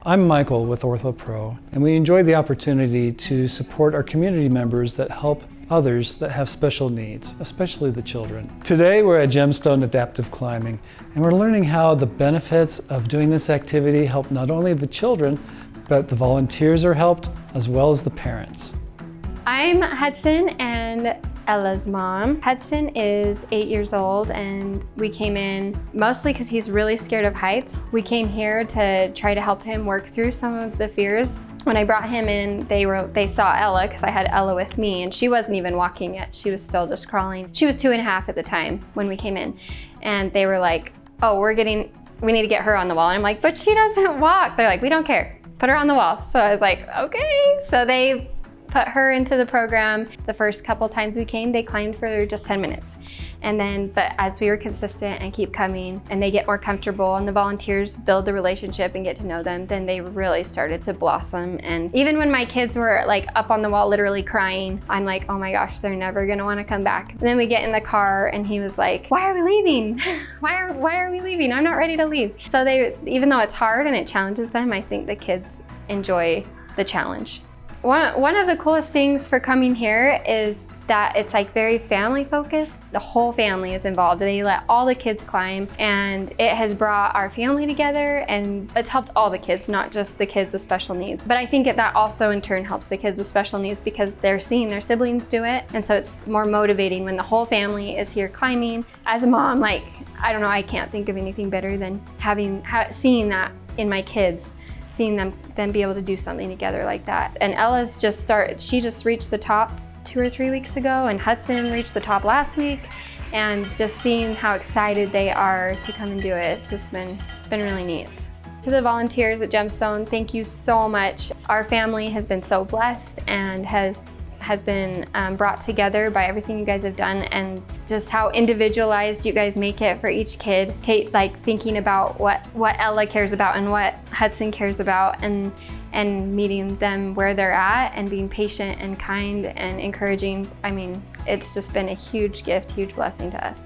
I'm Michael with OrthoPro, and we enjoy the opportunity to support our community members that help others that have special needs, especially the children. Today we're at Gemstone Adaptive Climbing, and we're learning how the benefits of doing this activity help not only the children, but the volunteers are helped, as well as the parents. I'm Hudson and Ella's mom. Hudson is 8 years old, and we came in mostly because he's really scared of heights. We came here to try to help him work through some of the fears. When I brought him in, they saw Ella, because I had Ella with me, and she wasn't even walking yet. She was still just crawling. She was 2.5 at the time when we came in, and they were like, oh, we need to get her on the wall. And I'm like, but she doesn't walk. They're like, we don't care, put her on the wall. So I was like, okay. So they put her into the program. The first couple times we came, they climbed for just 10 minutes. But as we were consistent and keep coming, and they get more comfortable and the volunteers build the relationship and get to know them, then they really started to blossom. And even when my kids were like up on the wall, literally crying, I'm like, oh my gosh, they're never gonna wanna come back. And then we get in the car and he was like, why are we leaving? why are we leaving? I'm not ready to leave. So even though it's hard and it challenges them, I think the kids enjoy the challenge. One of the coolest things for coming here is that it's like very family focused. The whole family is involved. They let all the kids climb, and it has brought our family together, and it's helped all the kids, not just the kids with special needs. But I think that also in turn helps the kids with special needs because they're seeing their siblings do it, and so it's more motivating when the whole family is here climbing. As a mom, like, I don't know, I can't think of anything better than seeing that in my kids. Seeing them be able to do something together like that. And Ella's she just reached the top 2 or 3 weeks ago, and Hudson reached the top last week. And just seeing how excited they are to come and do it, it's just been really neat. To the volunteers at Gemstone, thank you so much. Our family has been so blessed and has been brought together by everything you guys have done, and just how individualized you guys make it for each kid. Like thinking about what Ella cares about and what Hudson cares about, and meeting them where they're at, and being patient and kind and encouraging. I mean, it's just been a huge gift, huge blessing to us.